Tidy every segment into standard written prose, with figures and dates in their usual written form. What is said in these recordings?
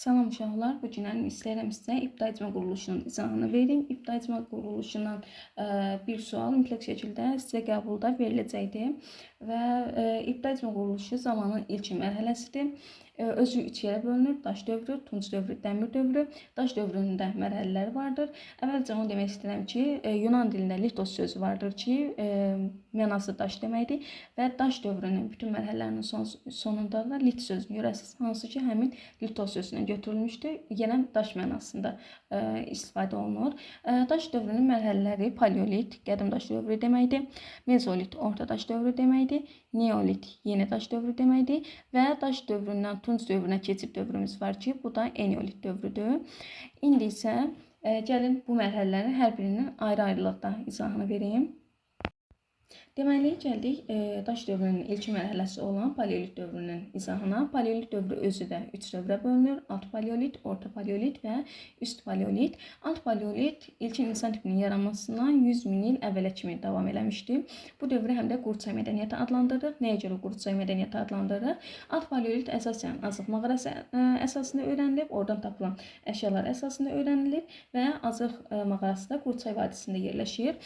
Salam uşaqlar, bu gün istəyirəm sizə ibtidai icma quruluşunun izahını verim. İbtidai icma quruluşundan bir sual mütləq şəkildə sizə qəbulda veriləcəkdir və ibtidai icma quruluşu zamanın ilkin mərhələsidir. Özü 3 yerə bölünür: daş dövrü, tunc dövrü, dəmir dövrü. Daş dövründə mərhələlər vardır. Əvvəlcə onu demək istəyirəm ki, Yunan dilində litos sözü vardır ki, mənası daş deməkdir və daş dövrünün bütün mərhələlərinin sonunda da lit sözünü görəsiniz, hansı ki, həmin litos sözündən götürülmüşdür. Yenə daş mənasında istifadə olunur. Daş dövrünün mərhələləri paleolit, qədim daş dövrü deməkdir. Mezolit, orta daş dövrü deməkdir. Neolit, yeni daş dövrü deməkdir və daş dövründən tunc dövrünə keçid dövrümüz var ki, bu da eneolit dövrüdür. İndi isə gəlin bu mərhələlərin hər birinin ayrı-ayrılıqda izahını vereyim. Deməli, gəldik daş dövrünün ilkin mərhələsi olan paleolit dövrünün izahına. Paleolit dövrü özü də 3 dövrə bölünür: alt paleolit, orta paleolit və üst paleolit. Alt paleolit ilkin insan tipinin yaranmasından 100 min il əvvələ kimi davam eləmişdi. Bu dövrü həm də Qurçay mədəniyyəti adlandırırıq. Nəyə görə Qurçay mədəniyyəti adlandırırıq? Alt paleolit əsasən Azıq mağarası əsasında öyrənilib, oradan tapılan əşyalar əsasında öyrənilib və Azıq mağarası da Qurçay vadisində yerləşir.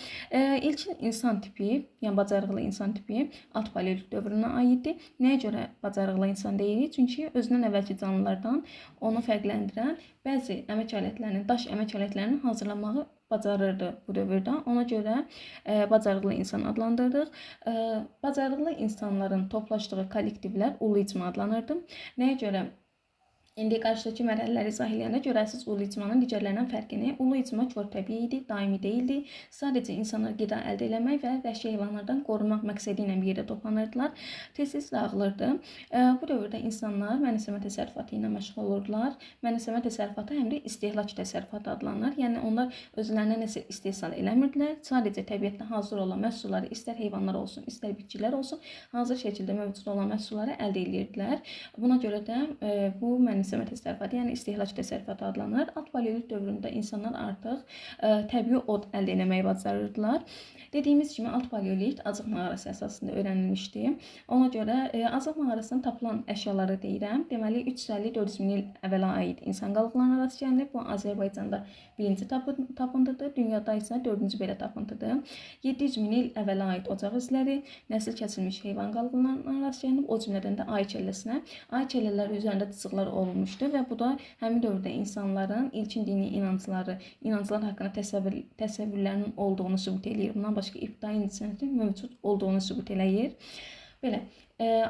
İlkin insan tipi, yəni bacarıqlı insan tipi alt paleolit dövrünə aiddir. Nəyə görə bacarıqlı insan deyirik? Çünki özündən əvvəlki canlılardan onu fərqləndirən bəzi əmək alətlərinin, daş əmək alətlərinin hazırlanmağı bacarırdı bu dövrdə. Ona görə bacarıqlı insan adlandırırıq. Bacarıqlı insanların toplaşdığı kollektivlər ulu icma adlanırdı. Nəyə görə? İndi qarşıdakı mərhələləri izah edəndə görəsiniz ulu icmanın digərlərindən fərqini. Ulu icma kör-təbii idi, daimi deyildi. Sadəcə insanlar qida əldə etmək və vəhşi heyvanlardan qorunmaq məqsədi ilə bir yerdə toplanırdılar. Tez-tez dağılırdı. Bu dövrdə insanlar mənəsəmə təsərrüfatı ilə məşğul olurdular. Mənəsəmə təsərrüfatı həm də istehlak təsərrüfatı adlanır. Yəni onlar özlərinə nəsə istehsal eləmirdilər. Sadəcə təbiətdə hazır olan məhsulları, istər heyvanlar olsun, istər bitkilər olsun, hazır şəkildə mövcud olan məhsulları əldə edirdilər. Buna görə də bu mənəsəmə təsərrüfatı, yəni istehlak təsərrüfatı adlanır. Alt paleolit dövründə insanlar artıq təbii od əldə etməyi bacarırdılar. Dediyimiz kimi alt paleolit Azıq mağarası əsasında öyrənilmişdi. Ona görə Azıq mağarasından tapılan əşyaları deyirəm. Deməli 350-400 min il əvvələ aid insan qalıqlarına rast gəlinib. Bu Azərbaycanda birinci tapıntıdır, dünyada isə 4-cü belə tapıntıdır. 700 min il əvvələ aid ocaq izləri, nəsil kəsilmiş heyvan qalıqlarına rast gəlinib, o cümlədən də ay kəlləsinə. Ay kəllələri üzərində cızıqlar olmuşdu və bu da həmin dövrdə insanların ilkin dini inanclar haqqında təsəvvürlərinin olduğunu sübut eləyir. Bundan başqa ibtidai incəsənətin mövcud olduğunu sübut eləyir. Belə,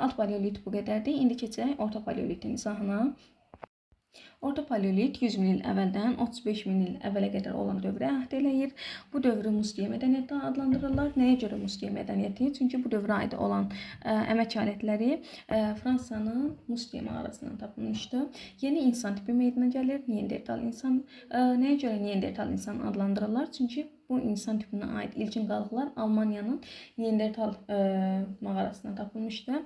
alt paleolit bu qədərdir. İndi keçək orta paleolitin izahına. Orta paleolit 100 min il əvvəldən 35 min il əvvələ qədər olan dövrə əhatə eləyir. Bu dövrü Mustiye mədəniyyəti adlandırırlar. Nəyə görə Mustiye mədəniyyəti? Çünki bu dövrə aid olan əmək alətləri Fransanın Mustiye mağarasından tapılmışdı. Yeni insan tipi meydana gəlir, Neandertal insan. Nəyə görə Neandertal insan adlandırırlar? Çünki bu insan tipinə aid ilkin qalıqlar Almaniyanın Neandertal mağarasından tapılmışdı.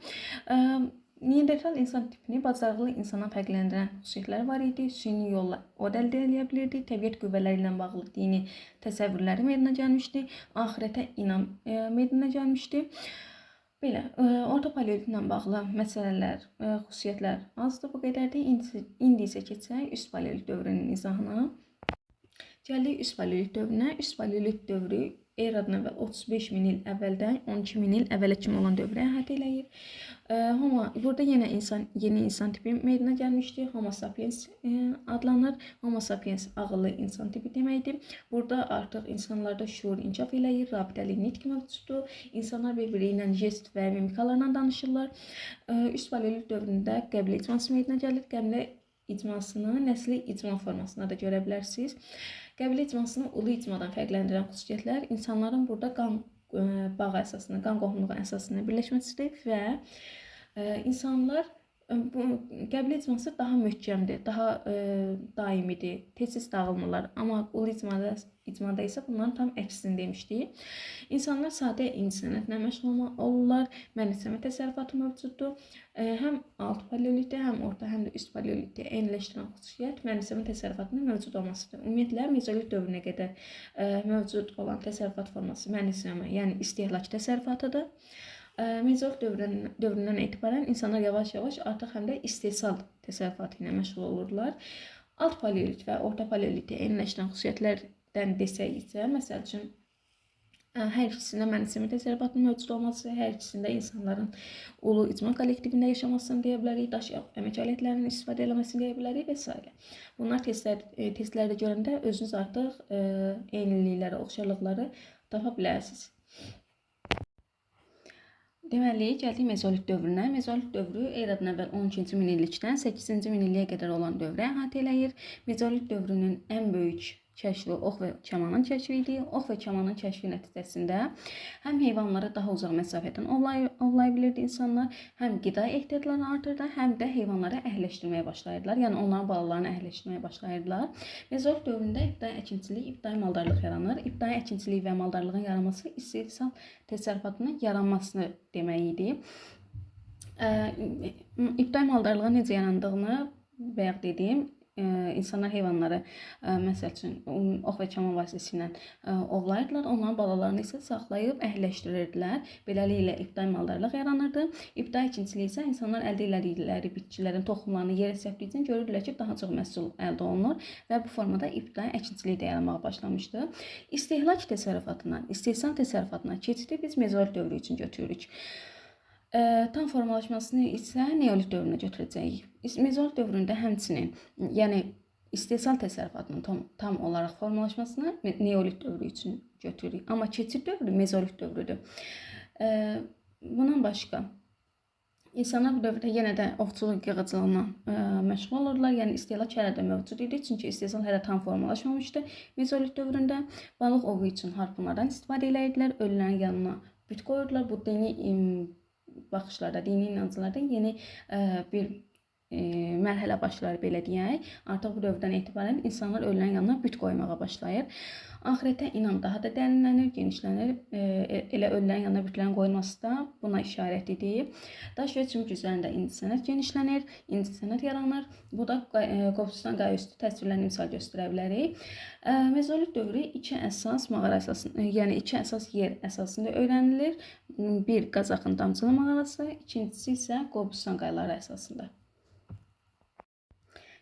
Neandertal insan tipini bacarıqlı insana fərqləndirən xüsusiyyətləri var idi. Süni yolla od əldə edə bilirdi. Təbiət qüvvələri ilə bağlı dini təsəvvürləri meydana gəlmişdi. Axirətə inam meydana gəlmişdi. Belə, orta paleolit ilə bağlı məsələlər, xüsusiyyətlər azdır, bu qədərdir. İndi isə keçək üst paleolit dövrünün izahına. Gəldik üst paleolit dövrünə. Üst paleolit dövrü eradan əvvəl 35 min il əvvəldən 12 min il əvvələ kimi olan dövrə əhatə eləyir. Burada yenə yeni insan tipi meydana gəlmişdi. Homo sapiens adlanır. Homo sapiens ağıllı insan tipi deməkdir. Burada artıq insanlarda şuur inkişaf eləyir, rabitəli nitq mövcuddur. İnsanlar bir-biri ilə jest və mimikalarla danışırlar. Üst paleolit dövründə qəbilə icması meydana gəlir. Qəbilə icmasını nəsli icma formasında da görə bilərsiniz. Qəbilə icmasını ulu icmadan fərqləndirən xüsusiyyətlər insanların burada qan bağı əsasında, qan qohumluğu əsasında birləşməsidir və insanlar bu qəbilə icması daha möhkəmdir, daha daimidir, tez-tez dağılmırlar. Amma ulu icmada isə bunların tam əksini demişdik. İnsanlar sadə incəsənətlə məşğul olurlar, mənəsəmə təsərrüfatı mövcuddur. Həm alt paleolitdə, həm orta, həm də üst paleolitdə eyniləşdirən xüsusiyyət mənəsəmə təsərrüfatının mövcud olmasıdır. Ümumiyyətlə, mezolit dövrünə qədər mövcud olan təsərrüfat forması mənəsəmə, yəni istehlak təsərrüfatıdır. Mezolit dövründən etibarən insanlar yavaş-yavaş artıq həm də istehsal təsərrüfatı ilə məşğul olurlar. Alt paleolit və orta paleolitə eyniləşən xüsusiyyətlərdən desək isə, məsəl üçün, hər ikisində mənimsəmə təsərrüfatının mövcud olması, hər ikisində insanların ulu icma kollektivində yaşamasını deyə bilərik, daş əmək alətlərinin istifadə edilməsini deyə bilərik və s. Bunlar testlərdə görəndə özünüz artıq eynilikləri, oxşarlıqları tapa bilərsiniz. Deməli, gəldik mezolit dövrünə. Mezolit dövrü eradan əvvəl 12-ci minillikdən 8-ci minilliyə qədər olan dövrə əhatə eləyir. Mezolit dövrünün ən böyük kəşfi ox və kamanın kəşfi idi. Ox və kamanın kəşfi nəticəsində həm heyvanları daha uzaq məsafədən ovlaya bilirdi insanlar, həm qida ehtiyatlarını artırdı, həm də heyvanları əhəlləşdirməyə başlayırdılar. Yəni onların balalarını əhəlləşdirməyə başlayırdılar. Mezolit dövründə ibtidai əkinçilik, ibtidai maldarlıq yaranır. İbtidai əkinçilik və maldarlığın yaranması istehsal təsərrüfatının yaranmasını demək idi. İbtidai maldarlığın necə yarandığını bayaq dediyim, insanlar heyvanları məsəl üçün ox və kaman vasitəsilə ovlayırdılar. Onların balalarını isə saxlayıb əhəlləşdirirdilər. Beləliklə ibtidai maldarlıq yaranırdı. İbtidai əkinçilik isə insanlar əldə etdikləri bitkilərin toxumlarını yerə səpdiyi üçün görürdülər ki, daha çox məhsul əldə olunur və bu formada ibtidai əkinçilik də yaranmağa başlamışdı. İstehlak təsərrüfatından istehsal təsərrüfatına keçidi biz mezolit dövrü üçün götürürük. Tam formalaşmasını isə neolit dövrünə götürəcəyik. Mezolit dövründə həmçinin, yəni istehsal təsərrüfatının tam olaraq formalaşmasını neolit dövrü üçün götürürük. Amma keçid dövrü mezolit dövrüdür. Bundan başqa, insanlar bu dövrdə yenə də ovçuluq yığıcılığına məşğul olurlar. Yəni istehlak hələ də mövcud idi, çünki istehsal hələ tam formalaşmamışdı. Mezolit dövründə balıq ovu üçün harpunlardan istifadə edirdilər. Ölülərin yanına büt qoyurdular. Bu dini baxışlarda, dini inanclarda yeni bir mərhələ başlar, belə deyək. Artıq bu dövrdən etibarən insanlar ölülərin yanına büt qoymağa başlayır. Axirətə inam daha da dərinlənir, genişlənir. Elə ölülərin yanına bütlərin qoyulması da buna işarət edir. Daş və çimik üzərində incəsənət genişlənir, incəsənət yaranır. Bu da Qobustan qayaüstü təsvirlərini misal göstərə bilərik. Mezolit dövrü iki əsas mağara əsasında, yəni iki əsas yer əsasında öyrənilir. Bir, Qazaxın Damcılı mağarası, ikincisi isə Qobustan qayaları əsasında.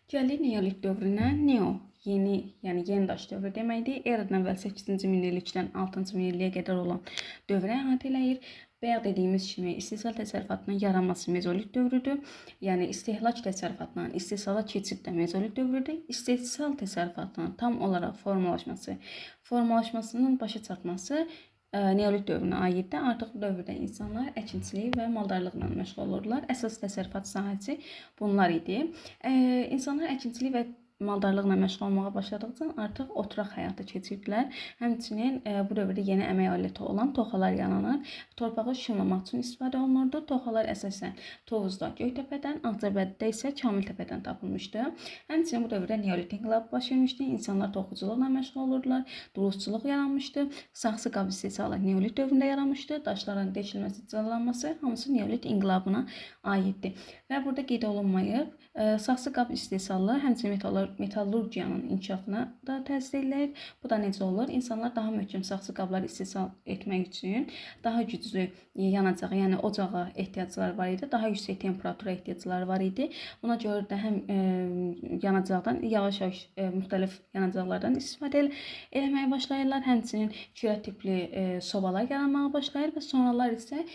Gəlir neolit dövrünə. Neo yeni, yəni yeni daş dövrü deməkdir. Eradan əvvəl 8-ci minillikdən 6-cı minilliyə qədər olan dövrə əhatə eləyir. Bayaq dediyimiz kimi istehsal təsərrüfatının yaranması mezolit dövrüdür. Yəni istehlak təsərrüfatından istehsala keçid də mezolit dövrüdür. İstehsal təsərrüfatının tam olaraq formalaşmasının başa çatması neolit dövrünə aiddir. Artıq bu dövrdə insanlar əkinçilik və maldarlıqla məşğul olurlar. Əsas təsərrüfat sahəsi bunlar idi. İnsanlar əkinçilik və maldarlıqla məşğul olmağa başladıqca artıq oturaq həyata keçirdilər. Həmçinin bu dövrdə yeni əmək aləti olan toxalar yaranır. Torpağı şumlamaq üçün istifadə olunurdu. Toxalar əsasən Tovuzda, Göytəpədən, Ağcabəddə isə Kamiltəpədən tapılmışdı. Həmçinin bu dövrdə neolit inqilabı baş vermişdi. İnsanlar toxuculuqla məşğul olurdular. Duluzçuluq yaranmışdı. Saxsı qab istehsalı neolit dövründə yaranmışdı. Daşların deşilməsi, cızılanması hamısı neolit inqilabına aiddir. Və burada qeyd olunmayıb, saxsı qab istehsalı həmçinin metallurgiyanın inkişafına da təsir edir. Bu da necə olur? İnsanlar daha möhkəm saxsı qabları istehsal etmək üçün daha güclü yanacağa, yəni ocağa ehtiyacları var idi. Daha yüksək temperatura ehtiyacları var idi. Buna görə də həm yanacaqdan yavaş-yavaş müxtəlif yanacaqlardan istifadə etməyə başlayırlar. Həmçinin kürə tipli sobalar yaranmağa başlayır və sonralar isə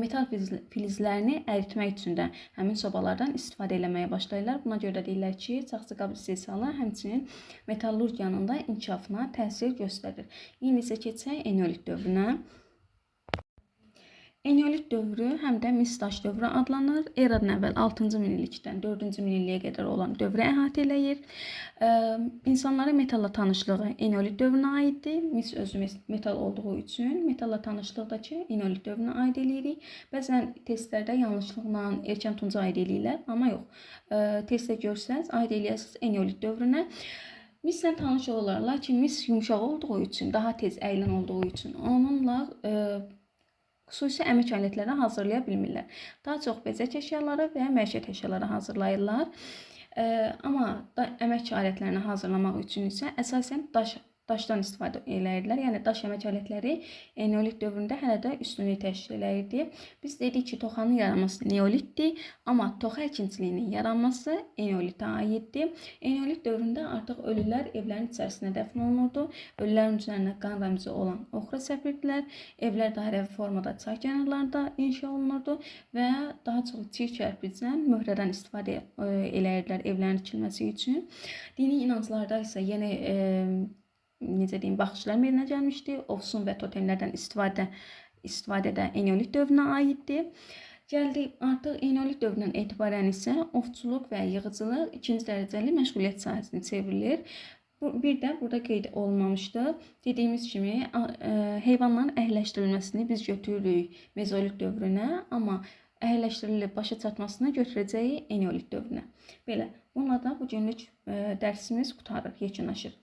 metal filizlərini əritmək üçün də həmin sobalardan istifadə etməyə başlayırlar. Buna görə də deyirlər ki, saxsı qab istehsalı həmçinin metallurgiyanın da inkişafına təsir göstərir. İndi isə keçək eneolit dövrünə. Eneolit dövrü həm də mis daş dövrü adlanır. Eradan əvvəl 6-cı minillikdən 4-cü minilliyə qədər olan dövrə əhatə eləyir. İnsanların metalla tanışlığı eneolit dövrünə aiddir. Mis özü metal olduğu üçün metalla tanışlıqdakı eneolit dövrünə aid eləyirik. Bəzən testlərdə yanlışlıqla erkən tunca aid eləyirlər, amma yox. Testdə görsəz, aid eləyəsiniz eneolit dövrünə. Mislə tanış olurlar, lakin mis yumuşaq olduğu üçün, daha tez əyilən olduğu üçün onunla xüsusi əmək alətləri hazırlaya bilmirlər. Daha çox bəzək əşyaları və məişət əşyaları hazırlayırlar. Amma əmək alətlərini hazırlamaq üçün isə əsasən daş daşdan istifadə edirdilər. Yəni daş əmək alətləri eneolit dövründə hələ də üstünlük təşkil edirdi. Biz dedik ki, toxanın yaranması neolitdir, amma toxa əkinçiliyinin yaranması eneolitə aiddir. Eneolit dövründə artıq ölülər evlərin içərisinə dəfn olunurdu. Ölülərin üzərinə qan rəmzi olan oxra səpirdilər. Evlər dairəvi formada çay kənarlarında inşa olunurdu və daha çox çiy kərpiclə möhrədən istifadə edirdilər evlərin tikilməsi üçün. Dini inanclarda isə yeni necə deyim, baxışlar meydana gəlmişdi. Ovsun və totemlərdən istifadə də eneolit dövrünə aiddir. Gəldik, artıq eneolit dövründən etibarən isə ovçuluq və yığıcılıq ikinci dərəcəli məşğuliyyət sahəsinə çevrilir. Bir də burada qeyd olunmamışdı. Dediyimiz kimi heyvanların əhəlləşdirilməsini biz götürürük mezolit dövrünə, amma əhəlləşdirilib başa çatmasına götürəcəyi eneolit dövrünə. Belə, bununla da bu günlük dərsimiz qutarır, yekunlaşır.